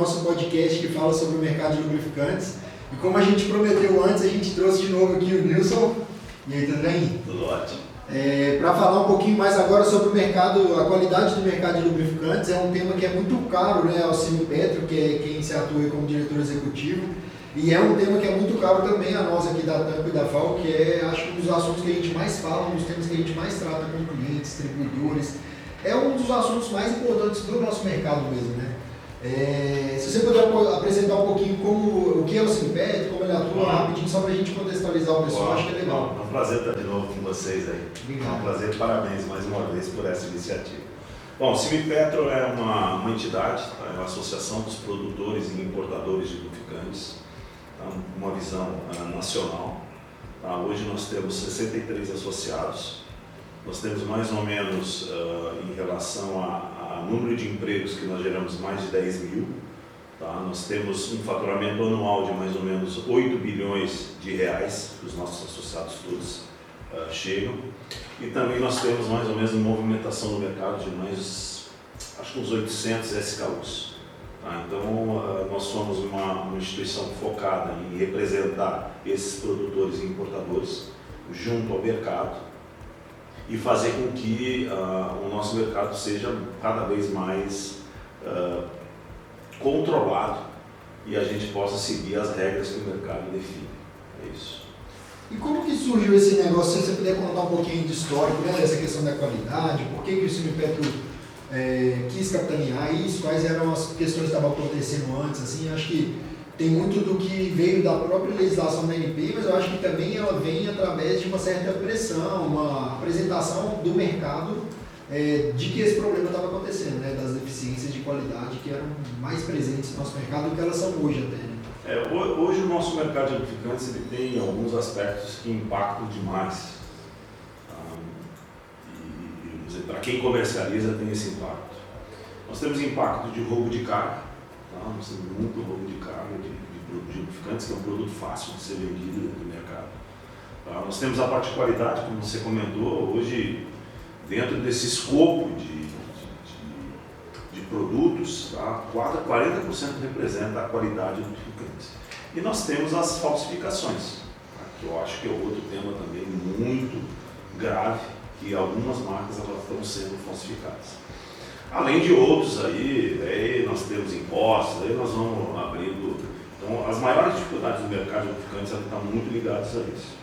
nosso podcast que fala sobre o mercado de lubrificantes. E como a gente prometeu antes, a gente trouxe de novo aqui o Nilson. E aí, tudo bem? Tudo ótimo. Para falar um pouquinho mais agora sobre o mercado, a qualidade do mercado de lubrificantes, é um tema que é muito caro, né, ao Sinipetro, que é quem se atua como diretor executivo. E é um tema que é muito caro também a nós aqui da Tampa e da FAO, que é, acho que um dos assuntos que a gente mais fala, um dos temas que a gente mais trata com clientes, distribuidores. É um dos assuntos mais importantes do nosso mercado mesmo, né? Se você puder apresentar um pouquinho o que é o Sinipetro, como ele atua rapidinho, só para a gente contextualizar o pessoal, acho que é legal. É um prazer estar de novo com vocês aí. Obrigado. É um prazer, parabéns mais uma vez por essa iniciativa. Bom, o Sinipetro é uma entidade, tá? É uma associação dos produtores e importadores de lubrificantes, tá? Uma visão nacional. Tá? Hoje nós temos 63 associados, nós temos mais ou menos, em relação a número de empregos que nós geramos, mais de 10 mil. Tá? Nós temos um faturamento anual de mais ou menos 8 bilhões de reais, que os nossos associados todos chegam. E também nós temos mais ou menos uma movimentação no mercado de mais, acho que uns 800 SKUs. Tá? Então, nós somos uma instituição focada em representar esses produtores e importadores junto ao mercado e fazer com que o nosso mercado seja cada vez mais controlado e a gente possa seguir as regras que o mercado define. É isso. E como que surgiu esse negócio? Se você puder contar um pouquinho de histórico, né? Essa questão da qualidade, por que o Sinipetro quis capitanear isso, quais eram as questões que estavam acontecendo antes, assim, acho que tem muito do que veio da própria legislação da ANP, mas eu acho que também ela vem através de uma certa pressão, uma apresentação do mercado de que esse problema estava acontecendo, né? Das deficiências de qualidade que eram mais presentes no nosso mercado do que elas são hoje até, né? Hoje o nosso mercado de lubrificantes ele tem alguns aspectos que impactam demais. Para quem comercializa tem esse impacto. Nós temos impacto de roubo de carga, tá? Nós temos muito roubo de carga de lubrificantes, que é um produto fácil de ser vendido dentro do mercado. Tá? Nós temos a parte de qualidade, como você comentou, hoje dentro desse escopo de produtos, tá? 40% representa a qualidade do lubrificante. E nós temos as falsificações, tá? Que eu acho que é outro tema também muito grave, que algumas marcas elas estão sendo falsificadas. Além de outros aí nós temos impostos, aí nós vamos abrindo. Então, as maiores dificuldades do mercado de lubrificantes estão muito ligadas a isso.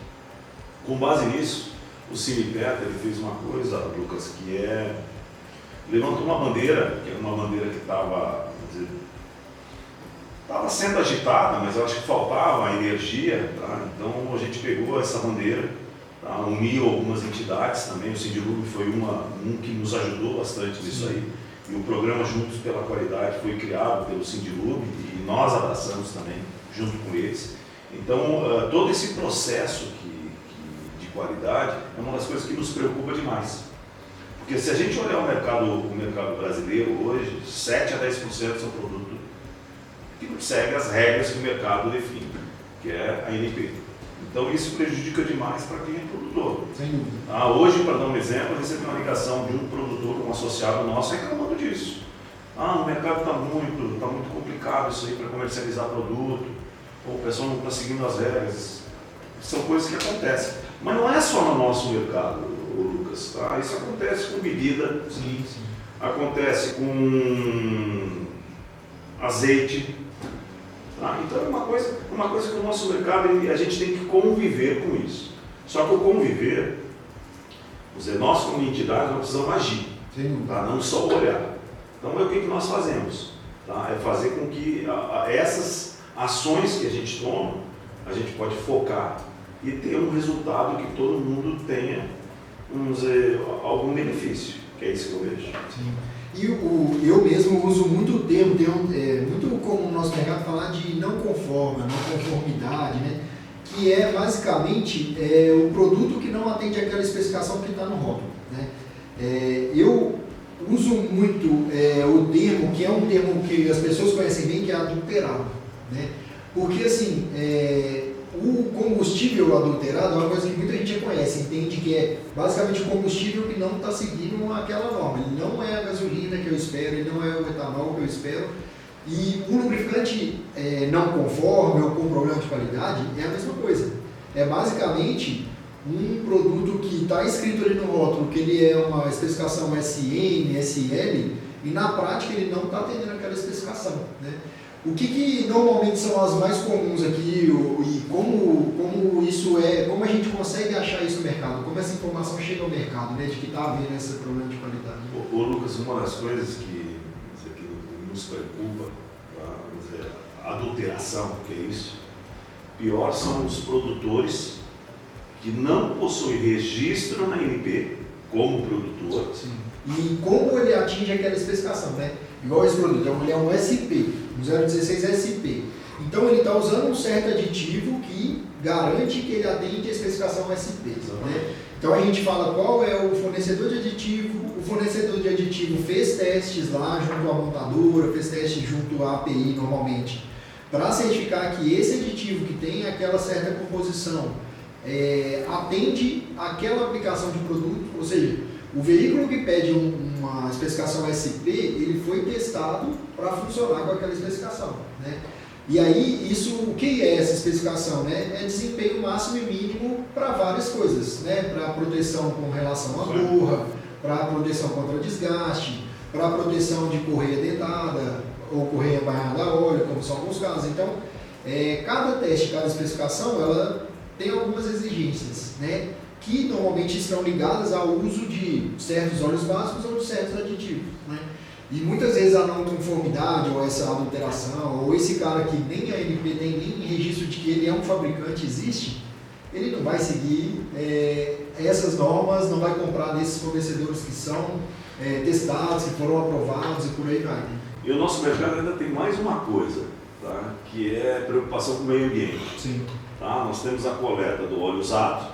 Com base nisso, o Sinipetro ele fez uma coisa, Lucas, que levantou uma bandeira, que era uma bandeira que estava sendo agitada, mas eu acho que faltava energia, tá? Então a gente pegou essa bandeira, tá? Uniu algumas entidades também, o Sindilub foi um que nos ajudou bastante nisso aí, e o programa Juntos pela Qualidade foi criado pelo Sindilub e nós abraçamos também, junto com eles. Então todo esse processo de qualidade é uma das coisas que nos preocupa demais. Porque se a gente olhar o mercado brasileiro hoje, 7 a 10% são produtos que não seguem as regras que o mercado define, que é a ANP. Então isso prejudica demais para quem é produtor. Sem dúvida. Hoje, para dar um exemplo, eu recebi uma ligação de um produtor, um associado nosso, reclamando disso. O mercado está muito complicado isso aí para comercializar produto, o pessoal não está seguindo as regras. São coisas que acontecem. Mas não é só no nosso mercado, Lucas. Tá? Isso acontece com bebida, Sim. Acontece com azeite. Tá? Então é uma coisa que o nosso mercado a gente tem que conviver com isso. Só que o conviver, nós como entidade nós precisamos agir, tá? Não só olhar. Então o que nós fazemos? Tá? É fazer com que essas ações que a gente toma, a gente pode focar e ter um resultado que todo mundo tenha, algum benefício, que é isso que eu vejo. Sim. E eu mesmo uso muito o termo, muito comum no nosso mercado falar de não conformidade, né? Que é basicamente o produto que não atende àquela especificação que está no rótulo, né? Eu uso muito o termo, que é um termo que as pessoas conhecem bem, que é adulterado, né? Porque assim, o combustível adulterado é uma coisa que muita gente já conhece, entende que é basicamente um combustível que não está seguindo aquela norma. Ele não é a gasolina que eu espero, ele não é o etanol que eu espero. E um lubrificante não conforme ou com problema de qualidade é a mesma coisa. É basicamente um produto que está escrito ali no rótulo que ele é uma especificação SM, SL, e na prática ele não está atendendo aquela especificação, né? O que normalmente são as mais comuns aqui e como isso como a gente consegue achar isso no mercado, como essa informação chega ao mercado, né, de que está havendo esse problema de qualidade? Ô Lucas, uma das coisas que nos preocupa, tá? A adulteração, que é isso, pior são os produtores que não possuem registro na ANP como produtor. Sim. E como ele atinge aquela especificação, né? Igual esse produto, então ele é um SP, um 016 SP. Então ele está usando um certo aditivo que garante que ele atende a especificação SP. Né? Então a gente fala qual é o fornecedor de aditivo, o fornecedor de aditivo fez testes lá junto à montadora, fez testes junto à API normalmente, para certificar que esse aditivo que tem aquela certa composição atende àquela aplicação de produto, ou seja, o veículo que pede uma especificação SP, ele foi testado para funcionar com aquela especificação, né? E aí, o que é essa especificação? Né? É desempenho máximo e mínimo para várias coisas, né? Para proteção com relação à borra, para proteção contra desgaste, para proteção de correia dentada ou correia banhada a óleo, como são alguns casos. Então, cada teste, cada especificação, ela tem algumas exigências, né? Que normalmente estão ligadas ao uso de certos óleos básicos ou de certos aditivos, né? E muitas vezes a não conformidade ou essa adulteração, ou esse cara que nem a ANP tem nem registro de que ele é um fabricante existe, ele não vai seguir essas normas, não vai comprar desses fornecedores que são testados, que foram aprovados e por aí vai. Né? E o nosso mercado ainda tem mais uma coisa, tá? Que é preocupação com o meio ambiente. Sim. Tá? Nós temos a coleta do óleo usado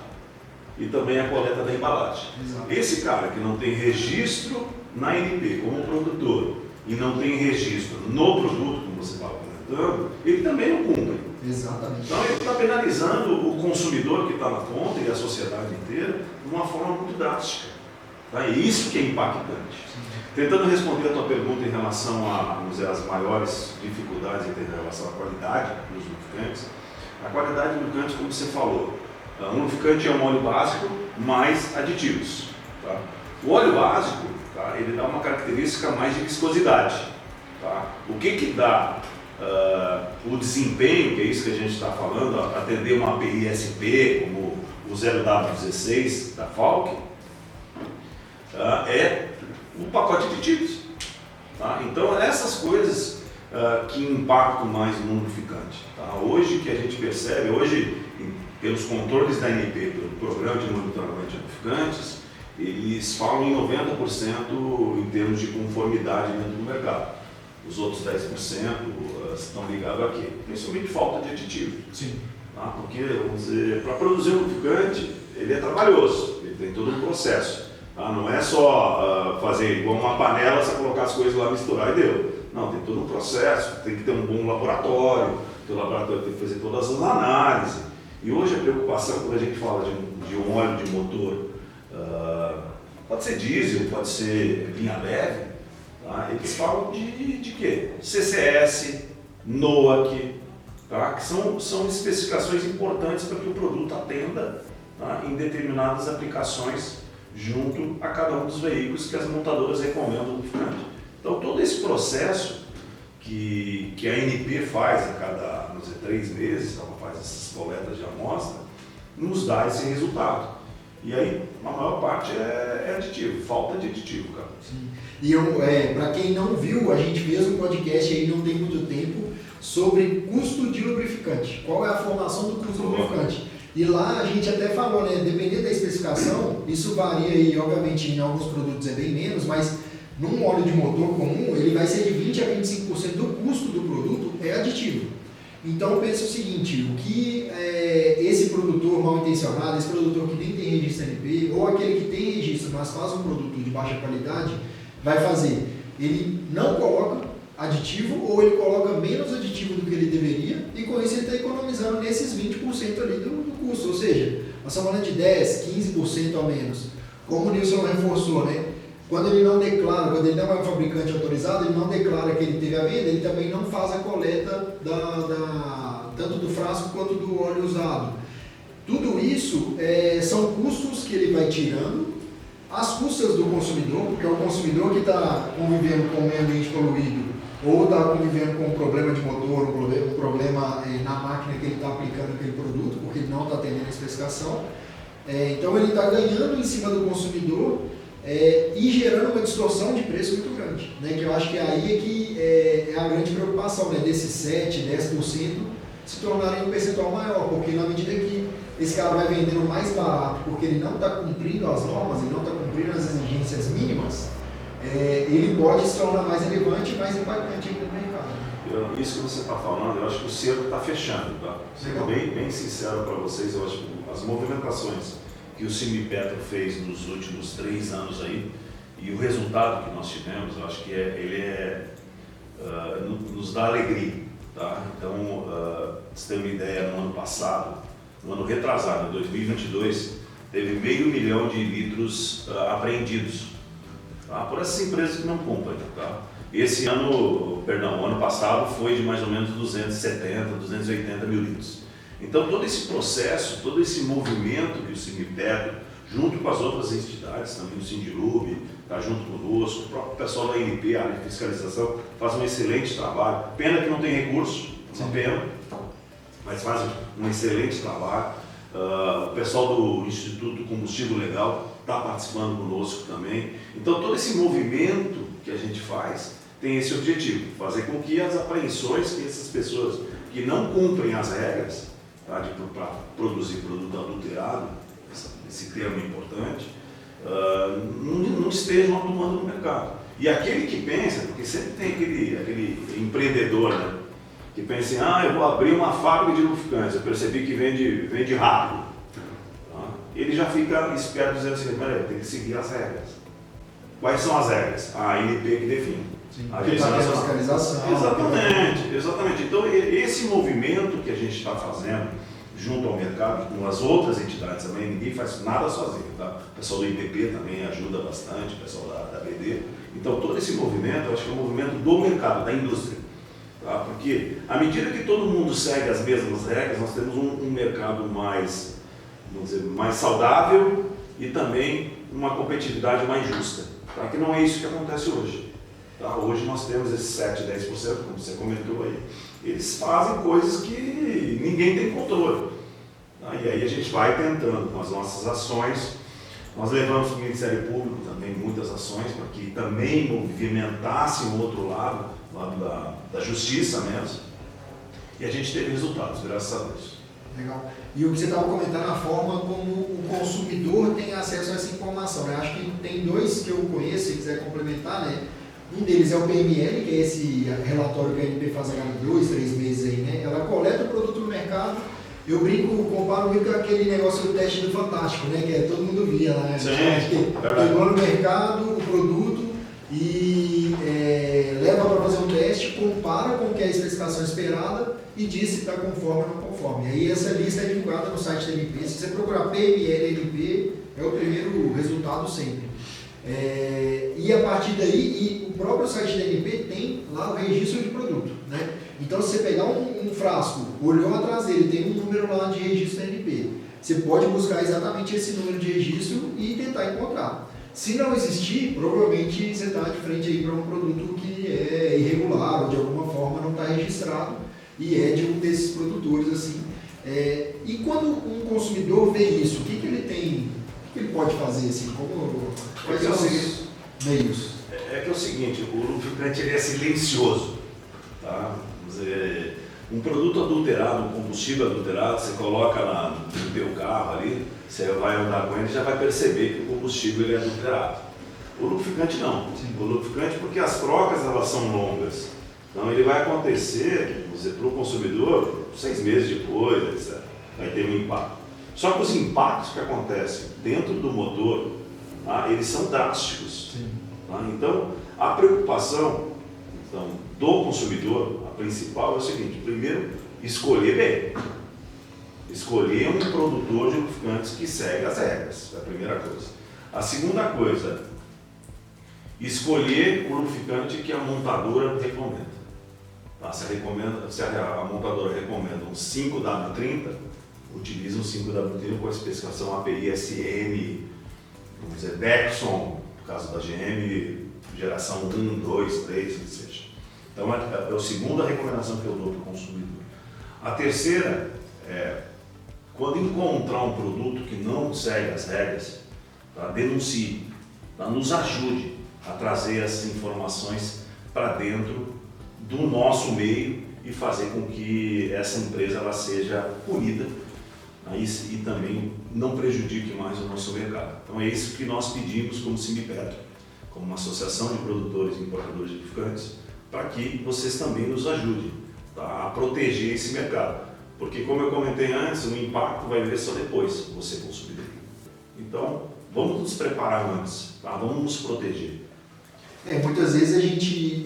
e também a coleta da embalagem. Exato. Esse cara que não tem registro na ANP como produtor e não tem registro no produto, como você estava comentando, ele também não cumpre. Exatamente. Então ele está penalizando o consumidor que está na ponta e a sociedade inteira de uma forma muito drástica. Tá? É isso que é impactante. Sim. Tentando responder a tua pergunta em relação às maiores dificuldades em relação à qualidade dos lubrificantes, a qualidade do lubrificante, como você falou, um lubrificante é um óleo básico mais aditivos. Tá? O óleo básico, tá, ele dá uma característica mais de viscosidade. Tá? O que dá o desempenho, que é isso que a gente está falando, atender uma API SP, como o 0W16 da Falk, é o pacote de aditivos. Tá? Então, essas coisas que impactam mais no lubrificante. Tá? Hoje que a gente percebe, pelos controles da ANP, pelo Programa de Monitoramento de Lubrificantes, eles falam em 90% em termos de conformidade dentro do mercado. Os outros 10% estão ligados a quê? Principalmente falta de aditivo. Sim. Tá? Porque, vamos dizer, para produzir um lubrificante, ele é trabalhoso, ele tem todo um processo. Tá? Não é só fazer igual uma panela, você colocar as coisas lá, misturar e deu. Não, tem todo um processo, tem que ter um bom laboratório, o laboratório tem que fazer todas as análises. E hoje a preocupação, quando a gente fala de um óleo de motor, pode ser diesel, pode ser linha leve, tá? Eles falam de quê? CCS, NOAC, tá? Que são especificações importantes para que o produto atenda, tá? Em determinadas aplicações junto a cada um dos veículos que as montadoras recomendam no lubrificante. Então todo esse processo que a ANP faz a cada 3 meses, ela faz essas coletas de amostra, nos dá esse resultado. E aí, a maior parte é aditivo, falta de aditivo, cara. Sim. E para quem não viu, a gente fez um podcast aí não tem muito tempo sobre custo de lubrificante. Qual é a formação do custo do lubrificante? E lá a gente até falou, né? Dependendo da especificação, isso varia aí, obviamente, em alguns produtos é bem menos, mas num óleo de motor comum, ele vai ser de 20% a 25% do custo do produto é aditivo. Então pensa o seguinte, o que esse produtor mal intencionado, esse produtor que nem tem registro NP, ou aquele que tem registro, mas faz um produto de baixa qualidade, vai fazer? Ele não coloca aditivo ou ele coloca menos aditivo do que ele deveria e com isso ele está economizando nesses 20% ali do custo, ou seja, nós estamos falando de 10%, 15% a menos. Como o Nilson reforçou, né? quando ele não declara, quando ele não é um fabricante autorizado, ele não declara que ele teve a venda, ele também não faz a coleta tanto do frasco quanto do óleo usado. Tudo isso são custos que ele vai tirando, as custas do consumidor, porque é o consumidor que está convivendo com o meio ambiente poluído, ou está convivendo com um problema de motor, um problema na máquina que ele está aplicando aquele produto, porque ele não está atendendo a especificação. Então ele está ganhando em cima do consumidor e gerando uma distorção de preço muito grande, né? Que eu acho que aí que é a grande preocupação, né? Desses 7, 10% se tornarem um percentual maior, porque na medida que esse cara vai vendendo mais barato porque ele não está cumprindo as normas, ele não está cumprindo as exigências mínimas, ele pode se tornar mais relevante e mais impactante no mercado. Isso que você está falando, eu acho que o cerco está fechando, tá? Sendo bem sincero para vocês, eu acho que as movimentações que o Semipetro fez nos últimos 3 anos aí, e o resultado que nós tivemos, eu acho que nos dá alegria, tá? Então, você tem uma ideia, no ano passado, no ano retrasado, em 2022, teve 500 mil de litros apreendidos, tá? Por essas empresas que não cumprem, tá? O ano passado foi de mais ou menos 270, 280 mil litros. Então todo esse processo, todo esse movimento que o Semipetro, junto com as outras entidades, também o Sindilub, está junto conosco, o próprio pessoal da ANP, a área de fiscalização, faz um excelente trabalho. Pena que não tem recurso, uma pena, mas faz um excelente trabalho. O pessoal do Instituto Combustível Legal está participando conosco também. Então todo esse movimento que a gente faz tem esse objetivo, fazer com que as apreensões que essas pessoas que não cumprem as regras, tá, para produzir produto adulterado, esse termo é importante, não estejam atuando no mercado. E aquele que pensa, porque sempre tem aquele empreendedor, né, que pensa assim, eu vou abrir uma fábrica de lubrificantes, eu percebi que vende rápido. Tá? Ele já fica esperto dizendo assim, peraí, tem que seguir as regras. Quais são as regras? A ANP que define. A fiscalização. Exatamente. Então, esse movimento que a gente está fazendo junto ao mercado, com as outras entidades também, ninguém faz nada sozinho, tá? O pessoal do IPP também ajuda bastante, o pessoal da BD. Então, todo esse movimento, eu acho que é um movimento do mercado, da indústria. Tá? Porque, à medida que todo mundo segue as mesmas regras, nós temos um mercado mais, vamos dizer, mais saudável e também uma competitividade mais justa. Tá? Que não é isso que acontece hoje. Tá? Hoje nós temos esses 7, 10%, como você comentou aí. Eles fazem coisas que ninguém tem controle. Tá? E aí a gente vai tentando com as nossas ações. Nós levamos para o Ministério Público também muitas ações para que também movimentasse o outro lado da justiça mesmo. E a gente teve resultados, graças a Deus. Legal. E o que você estava comentando, a forma como o consumidor tem acesso a essa informação, né? Acho que tem 2 que eu conheço, se quiser complementar, né? Um deles é o PML, que é esse relatório que a ANP faz a cada 2, 3 meses aí, né? Ela coleta o produto no mercado. Eu comparo muito com aquele negócio do teste do Fantástico, né? Que todo mundo via lá, né? Pegou no mercado o produto e leva para fazer um teste, compara com o que é a especificação esperada e diz se está conforme ou não conforme. Aí essa lista é divulgada no site da ANP. Se você procurar PML ANP, é o primeiro resultado sempre. E a partir daí, o próprio site da ANP tem lá o registro de produto, né? Então, se você pegar um frasco, olhou atrás dele, tem um número lá de registro da ANP. Você pode buscar exatamente esse número de registro e tentar encontrar. Se não existir, provavelmente você está de frente aí para um produto que é irregular ou de alguma forma não está registrado e é de um desses produtores assim. E quando um consumidor vê isso, o que ele tem? O que ele pode fazer assim? Quais são os meios? É que é o seguinte, o lubrificante ele é silencioso. Tá? Vamos dizer, um produto adulterado, um combustível adulterado, você coloca no teu carro ali, você vai andar com ele e já vai perceber que o combustível ele é adulterado. O lubrificante não. Sim. O lubrificante, porque as trocas elas são longas. Então ele vai acontecer, vamos dizer, para o consumidor 6 meses depois, etc. Vai ter um impacto. Só que os impactos que acontecem dentro do motor, eles são drásticos. Tá? Então, a preocupação do consumidor, a principal é o seguinte: primeiro, escolher bem. Escolher um produtor de lubrificantes que segue as regras, é a primeira coisa. A segunda coisa, escolher o lubrificante que a montadora recomenda. Tá? Se a montadora recomenda um 5W30, utiliza um 5W30 com a especificação API SM, vamos dizer, Dexon, no caso da GM, geração 1, 2, 3, que seja. Então, é a segunda recomendação que eu dou para o consumidor. A terceira é, quando encontrar um produto que não segue as regras, tá, denuncie, tá, nos ajude a trazer essas informações para dentro do nosso meio e fazer com que essa empresa ela seja punida, tá, e também não prejudique mais o nosso mercado. Então é isso que nós pedimos como Simipetro, como uma associação de produtores e importadores de lubrificantes, para que vocês também nos ajudem, tá, a proteger esse mercado. Porque, como eu comentei antes, o impacto vai vir só depois, você consumidor. Então, vamos nos preparar antes, tá? Vamos nos proteger. Muitas vezes a gente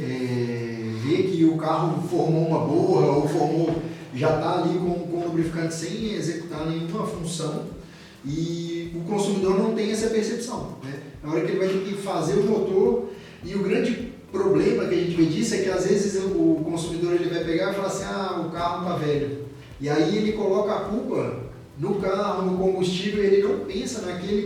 vê que o carro formou uma borra ou já está ali com o lubrificante sem executar nenhuma função e o consumidor não tem essa percepção, né? Na hora que ele vai ter que fazer o motor, e o grande problema que a gente vê disso é que às vezes o consumidor ele vai pegar e falar assim, o carro está velho. E aí ele coloca a culpa no carro, no combustível, e ele não pensa naquele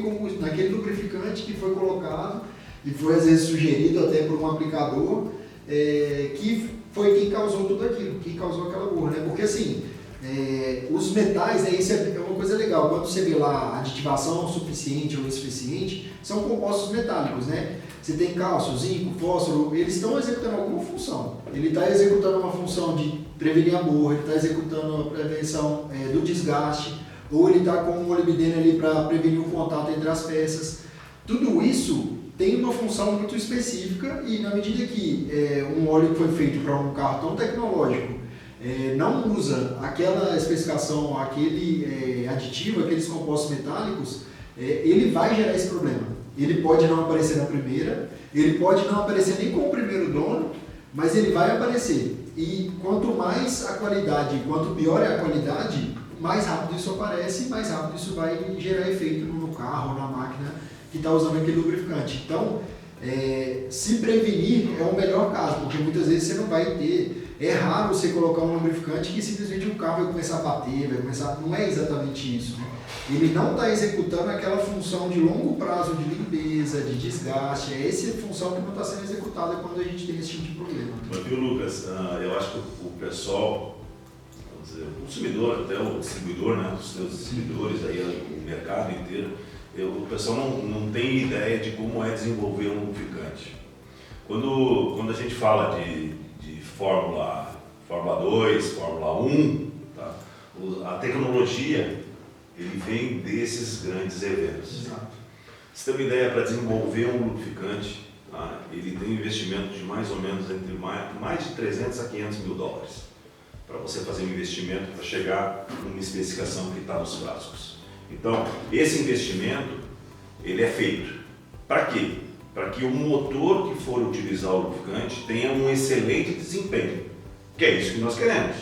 lubrificante que foi colocado e foi às vezes sugerido até por um aplicador, que foi quem causou tudo aquilo, quem causou aquela borra, né? Porque assim, os metais, né, isso é uma coisa legal, quando você vê lá aditivação suficiente ou insuficiente, são compostos metálicos, né? Você tem cálcio, zinco, fósforo, eles estão executando alguma função. Ele está executando uma função de prevenir a borra, ele está executando a prevenção do desgaste, ou ele está com um molibdênio ali para prevenir o contato entre as peças. Tudo isso tem uma função muito específica e na medida que um óleo que foi feito para um carro tão tecnológico não usa aquela especificação, aquele aditivo, aqueles compostos metálicos, ele vai gerar esse problema. Ele pode não aparecer na primeira, ele pode não aparecer nem com o primeiro dono, mas ele vai aparecer. E quanto mais a qualidade, quanto pior é a qualidade, mais rápido isso aparece e mais rápido isso vai gerar efeito no carro, na máquina que está usando aquele lubrificante. Então, se prevenir é o melhor caso, porque muitas vezes você não vai ter. É raro você colocar um lubrificante que simplesmente o carro vai começar a bater, não é exatamente isso, né? Ele não está executando aquela função de longo prazo de limpeza, de desgaste, é essa função que não está sendo executada quando a gente tem esse tipo de problema. Mas viu, Lucas, eu acho que o pessoal, vamos dizer, o consumidor, até o distribuidor, né, os seus distribuidores, aí, o mercado inteiro, o pessoal não tem ideia de como é desenvolver um lubrificante. Quando a gente fala de Fórmula 2, Fórmula 1, tá? A tecnologia ele vem desses grandes eventos. Exato. Você tem uma ideia, para desenvolver um lubrificante, tá? Ele tem um investimento de mais ou menos entre mais de 300 a 500 mil dólares para você fazer um investimento para chegar numa especificação que está nos frascos. Então, esse investimento ele é feito para quê? Para que o motor que for utilizar o lubrificante tenha um excelente desempenho, que é isso que nós queremos.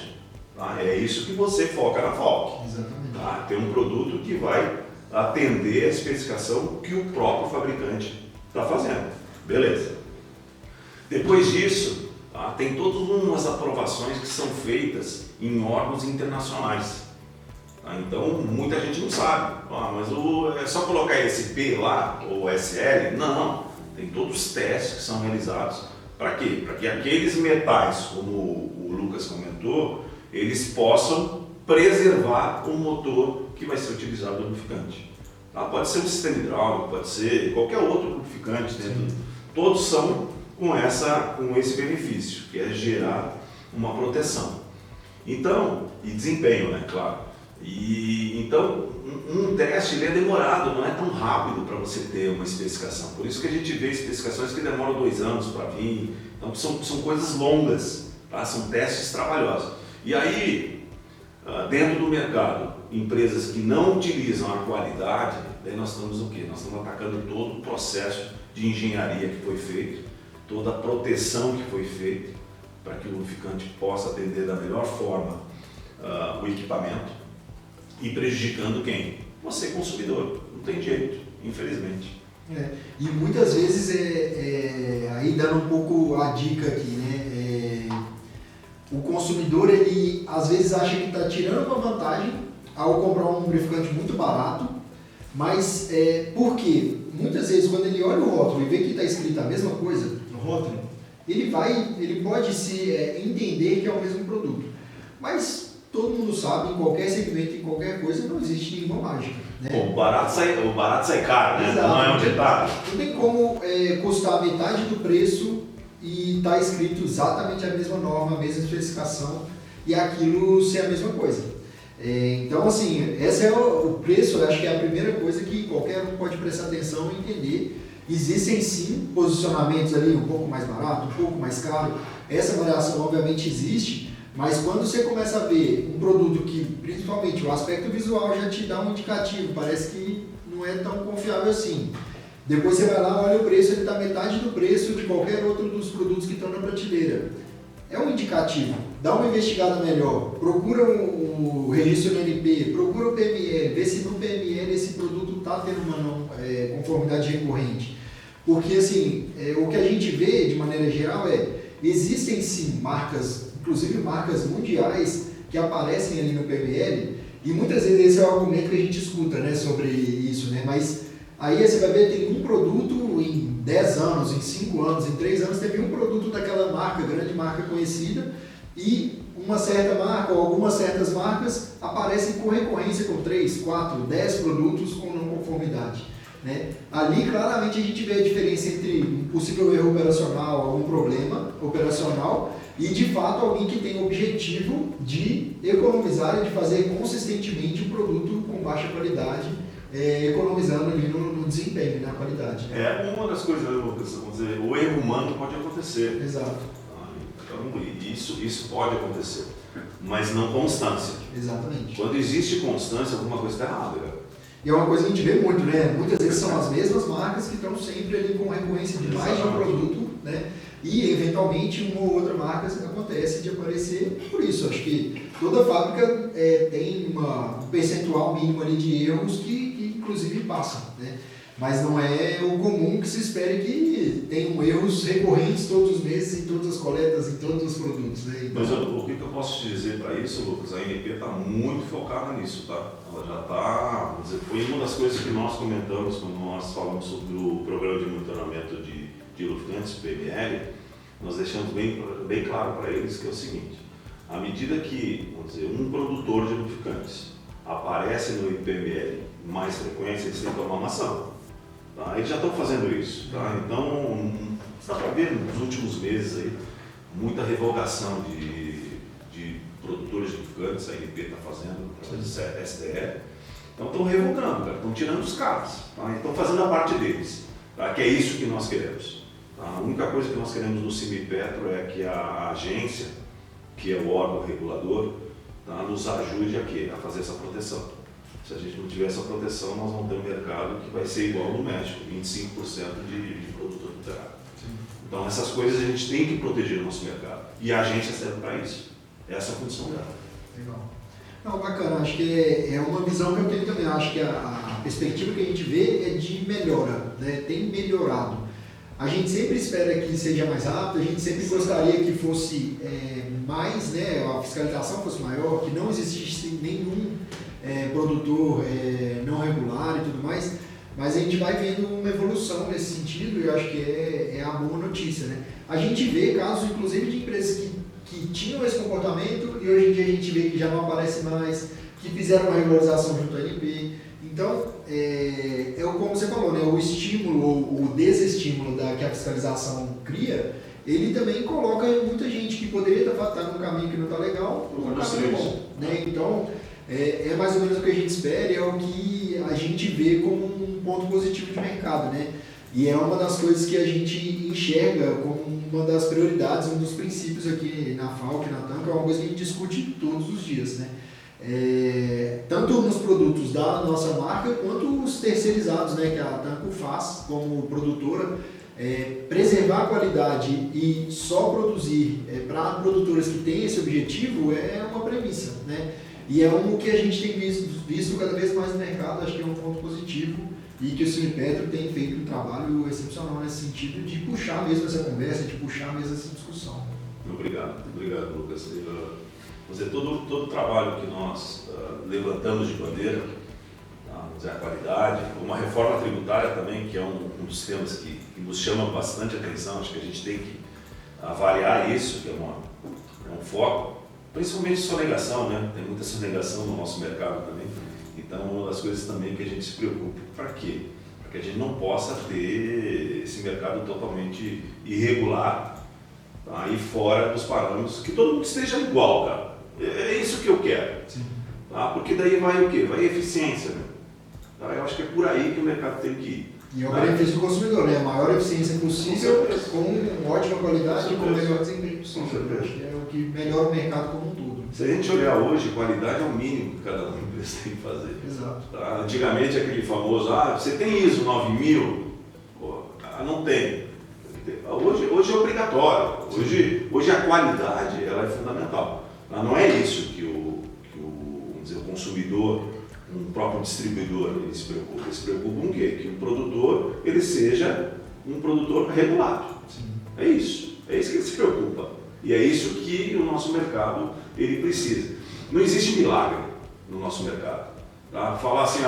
Tá? É isso que você foca na Falck. Exatamente. Tá? Ter um produto que vai atender a especificação que o próprio fabricante está fazendo. Beleza. Depois disso, tá? Tem todas umas aprovações que são feitas em órgãos internacionais. Tá? Então, muita gente não sabe. Mas é só colocar esse P lá, ou SL? Não. Tem todos os testes que são realizados. Para quê? Para que aqueles metais, como o Lucas comentou, eles possam preservar o motor que vai ser utilizado no lubrificante. Tá? Pode ser um sistema hidráulico, pode ser qualquer outro lubrificante dentro. Todos são com esse benefício, que é gerar uma proteção. Então, e desempenho, né? Claro. Então, um teste ele é demorado, não é tão rápido para você ter uma especificação. Por isso que a gente vê especificações que demoram 2 anos para vir. Então, são coisas longas, tá? São testes trabalhosos. E aí, dentro do mercado, empresas que não utilizam a qualidade, daí nós estamos o quê? Nós estamos atacando todo o processo de engenharia que foi feito, toda a proteção que foi feita para que o lubrificante possa atender da melhor forma o equipamento e prejudicando quem? Você, consumidor. Não tem jeito, infelizmente. E muitas vezes, aí dando um pouco a dica aqui, né? O consumidor, ele às vezes acha que está tirando uma vantagem ao comprar um lubrificante muito barato, mas por quê? Muitas vezes quando ele olha o rótulo e vê que está escrito a mesma coisa no rótulo, ele pode entender que é o mesmo produto. Mas todo mundo sabe, em qualquer segmento, em qualquer coisa, não existe nenhuma mágica. Né? Bom, o barato sai caro, né? Exato. Não é um ditado. Não tem como custar metade do preço e está escrito exatamente a mesma norma, a mesma especificação e aquilo ser a mesma coisa. Então, assim, esse é o preço, eu acho que é a primeira coisa que qualquer um pode prestar atenção e entender. Existem sim posicionamentos ali um pouco mais barato, um pouco mais caro, essa variação obviamente existe, mas quando você começa a ver um produto que, principalmente o aspecto visual já te dá um indicativo, parece que não é tão confiável assim. Depois você vai lá, olha o preço, ele está metade do preço de qualquer outro dos produtos que estão na prateleira. É um indicativo, dá uma investigada melhor, procura o registro no NP, procura o PML, vê se no PML esse produto está tendo uma conformidade recorrente. Porque assim, o que a gente vê de maneira geral existem sim marcas, inclusive marcas mundiais, que aparecem ali no PML, e muitas vezes esse é o argumento que a gente escuta, né, sobre isso, né, mas aí você vai ver, tem um produto em 10 anos, em 5 anos, em 3 anos, teve um produto daquela marca, grande marca conhecida, e uma certa marca ou algumas certas marcas aparecem com recorrência com 3, 4, 10 produtos com não conformidade. Né? Ali claramente a gente vê a diferença entre um possível erro operacional, algum problema operacional, e de fato alguém que tem o objetivo de economizar e de fazer consistentemente um produto com baixa qualidade, economizando ali no desempenho, na qualidade. Né? Uma das coisas, Lucas, vamos dizer, o erro humano pode acontecer. Exato. Então, isso pode acontecer, mas não constância. Exatamente. Quando existe constância, alguma coisa está errada. Né? E é uma coisa que a gente vê muito, né? Muitas vezes são as mesmas marcas que estão sempre ali com recorrência de mais de um produto, né? E eventualmente uma ou outra marca acontece de aparecer por isso. Acho que toda fábrica tem um percentual mínimo ali de erros que inclusive passam, né? Mas não é o comum que se espere que tenham erros recorrentes todos os meses, em todas as coletas, em todos os produtos. Né? Então, mas o que eu posso te dizer para isso, Lucas? A ANP está muito focada nisso, tá? Ela já está, vamos dizer, foi uma das coisas que nós comentamos quando nós falamos sobre o programa de monitoramento de lubrificantes, PML, nós deixamos bem claro para eles que é o seguinte, à medida que, vamos dizer, um produtor de lubrificantes aparece no IPML mais frequência, eles têm que tomar uma ação. Tá? Eles já estão fazendo isso. Tá? Então, você está vendo nos últimos meses aí, muita revogação de produtores de lubrificantes, a ANP está fazendo, através do SDE. Então, estão revogando, estão tirando os caras, tá? Estão fazendo a parte deles, tá? Que é isso que nós queremos. Tá? A única coisa que nós queremos no CIMIPetro é que a agência, que é o órgão regulador, tá? Nos ajude a fazer essa proteção. Se a gente não tiver essa proteção, nós vamos ter um mercado que vai ser igual no México, 25% de produto adulterado. Então, essas coisas a gente tem que proteger o nosso mercado. E a agência serve para isso. Essa é a função dela. Legal. Não, bacana. Acho que é uma visão que eu tenho também. Acho que a perspectiva que a gente vê é de melhora, né? Tem melhorado. A gente sempre espera que seja mais rápido, a gente sempre gostaria que fosse mais, né? A fiscalização fosse maior, que não existisse nenhum produtor não regular e tudo mais, mas a gente vai vendo uma evolução nesse sentido e eu acho que é a boa notícia, né? A gente vê casos, inclusive, de empresas que tinham esse comportamento e hoje em dia a gente vê que já não aparece mais, que fizeram uma regularização junto à ANP. Então, como você falou, né? O estímulo ou o desestímulo que a fiscalização cria, ele também coloca muita gente que poderia estar num caminho que não está legal, num caminho bom, né? Então, é mais ou menos o que a gente espera e é o que a gente vê como um ponto positivo de mercado, né? E é uma das coisas que a gente enxerga como uma das prioridades, um dos princípios aqui na Falck, na Tanco, é uma coisa que a gente discute todos os dias, né? Tanto nos produtos da nossa marca, quanto os terceirizados, né, que a Tanco faz como produtora, preservar a qualidade e só produzir para produtores que têm esse objetivo é uma premissa, né? E é um que a gente tem visto cada vez mais no mercado, acho que é um ponto positivo e que o Semipetro tem feito um trabalho excepcional nesse sentido de puxar mesmo essa conversa, de puxar mesmo essa discussão. Obrigado, Lucas. Todo o trabalho que nós levantamos de bandeira, a qualidade, uma reforma tributária também, que é um dos temas que nos chama bastante atenção, acho que a gente tem que avaliar isso, que é um foco, principalmente sonegação, né? Tem muita sonegação no nosso mercado também, então uma das coisas também que a gente se preocupa, para quê? Para que a gente não possa ter esse mercado totalmente irregular, aí fora dos parâmetros, que todo mundo esteja igual, cara. É isso que eu quero. Tá? Porque daí vai o quê? Vai eficiência, né? Tá? Eu acho que é por aí que o mercado tem que ir. E é o benefício do consumidor, né? A maior eficiência possível, com ótima qualidade e com o melhor desempenho possível. Acho que é o que melhora o mercado como um todo. Se a gente olhar hoje, qualidade é o mínimo que cada empresa tem que fazer. Exato. Tá? Antigamente aquele famoso, você tem ISO 9000? Pô, não tem. Hoje é obrigatório. Hoje a qualidade ela é fundamental. Não é isso que vamos dizer, o consumidor, um próprio distribuidor, ele se preocupa. Ele se preocupa com o quê? Que o produtor ele seja um produtor regulado. Sim. É isso que ele se preocupa. E é isso que o nosso mercado ele precisa. Não existe milagre no nosso mercado. Tá? Falar assim,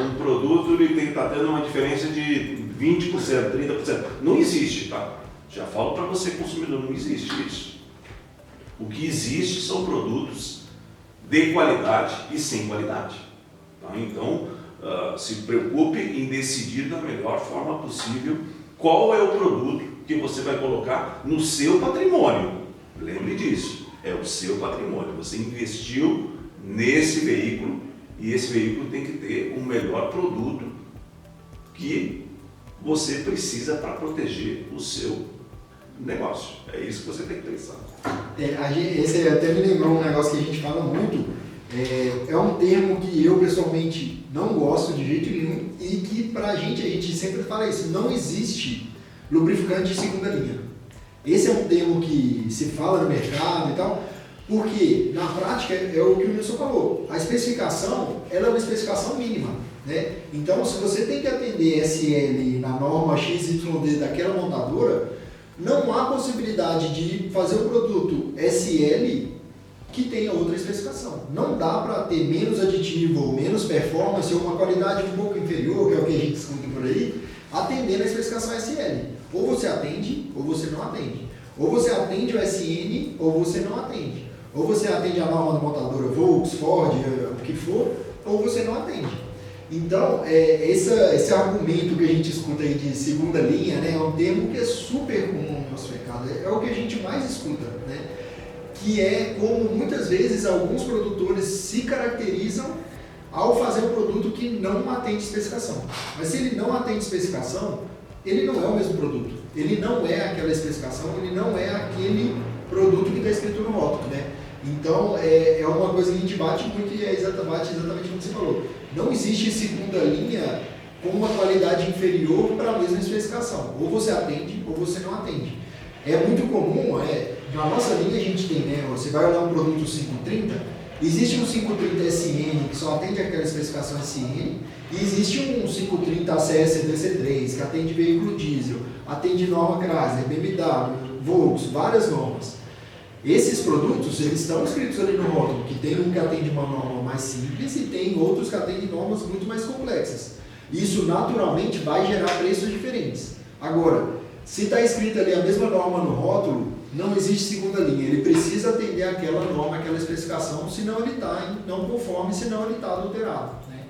um produto ele tem que estar tendo uma diferença de 20%, 30%. Não existe, tá? Já falo para você, consumidor, não existe isso. O que existe são produtos de qualidade e sem qualidade. Tá? Então, se preocupe em decidir da melhor forma possível qual é o produto que você vai colocar no seu patrimônio. Lembre disso, é o seu patrimônio. Você investiu nesse veículo e esse veículo tem que ter um melhor produto que você precisa para proteger o seu negócio. É isso que você tem que pensar. Esse até me lembrou um negócio que a gente fala muito. É um termo que eu pessoalmente não gosto de jeito nenhum e que pra gente, a gente sempre fala isso, não existe lubrificante de segunda linha. Esse é um termo que se fala no mercado e tal, porque na prática é o que o Nilson falou, a especificação ela é uma especificação mínima, né? Então se você tem que atender SL na norma XYD daquela montadora, não há possibilidade de fazer um produto SL que tenha outra especificação. Não dá para ter menos aditivo ou menos performance ou uma qualidade um pouco inferior, que é o que a gente escuta por aí, atendendo a especificação SL. Ou você atende ou você não atende. Ou você atende o SN ou você não atende. Ou você atende a norma da montadora Volks, Ford, o que for, ou você não atende. Então, esse argumento que a gente escuta aí de segunda linha, né, é um termo que é super comum no nosso mercado, é o que a gente mais escuta, né, que é como muitas vezes alguns produtores se caracterizam ao fazer um produto que não atende especificação. Mas se ele não atende especificação, ele não é o mesmo produto, ele não é aquela especificação, ele não é aquele produto que está escrito no rótulo, né? Então, é uma coisa que a gente bate muito e bate exatamente como você falou. Não existe segunda linha com uma qualidade inferior para a mesma especificação. Ou você atende ou você não atende. É muito comum, na nossa linha a gente tem, né? Você vai olhar um produto 530, existe um 530 SN que só atende aquela especificação SN, e existe um 530 ACS DC3 que atende veículo diesel, atende norma Chrysler, BMW, Volks, várias normas. Esses produtos, eles estão escritos ali no rótulo, que tem um que atende uma norma mais simples e tem outros que atendem normas muito mais complexas. Isso naturalmente vai gerar preços diferentes. Agora, se está escrito ali a mesma norma no rótulo, não existe segunda linha. Ele precisa atender aquela norma, aquela especificação, senão ele está não conforme, senão ele está adulterado, né?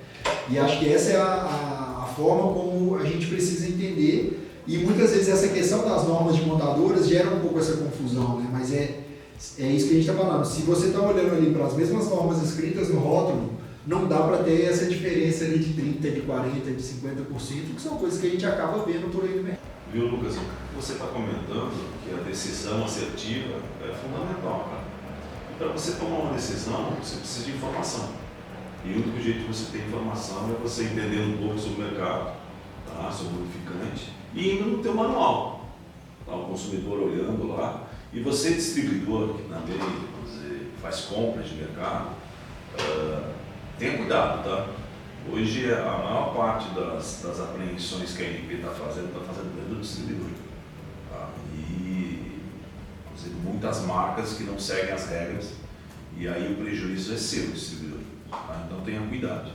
E acho que essa é a forma como a gente precisa entender. E muitas vezes essa questão das normas de montadoras gera um pouco essa confusão, né? Mas é isso que a gente está falando. Se você está olhando ali para as mesmas normas escritas no rótulo, não dá para ter essa diferença ali de 30%, de 40%, de 50%, que são coisas que a gente acaba vendo por aí no mercado. Viu, Lucas? Você está comentando que a decisão assertiva é fundamental, cara. E para você tomar uma decisão, você precisa de informação. E o único jeito que você tem informação é você entendendo um pouco sobre o mercado, tá? Sobre o lubrificante, e indo no teu manual. Tá, o consumidor olhando lá, e você, distribuidor, que também faz compras de mercado, tenha cuidado, tá? Hoje a maior parte das apreensões que a ANP está fazendo dentro do distribuidor. Tá? E muitas marcas que não seguem as regras, e aí o prejuízo é seu, distribuidor. Tá? Então tenha cuidado.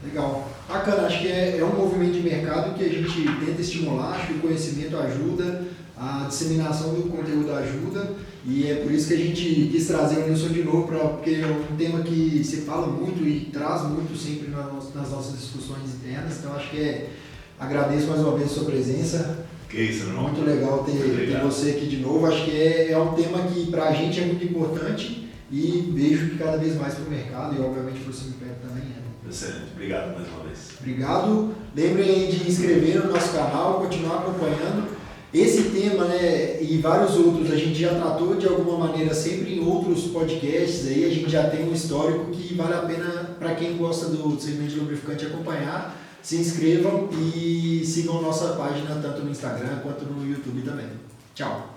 Legal. Bacana, acho que é um movimento de mercado que a gente tenta estimular, acho que o conhecimento ajuda, a disseminação do conteúdo ajuda, e é por isso que a gente quis trazer o Nilson de novo, porque é um tema que se fala muito e traz muito sempre nas nossas discussões internas, então acho que agradeço mais uma vez a sua presença. Que isso, irmão. Muito legal ter você aqui de novo, acho que é um tema que para a gente é muito importante e vejo que cada vez mais para o mercado e obviamente para o Simipetro também é. Excelente, obrigado mais uma vez. Obrigado, lembrem de inscrever no nosso canal, continuar acompanhando. Esse tema, né, e vários outros a gente já tratou de alguma maneira sempre em outros podcasts, aí a gente já tem um histórico que vale a pena para quem gosta do segmento de lubrificante acompanhar. Se inscrevam e sigam nossa página tanto no Instagram quanto no YouTube também. Tchau!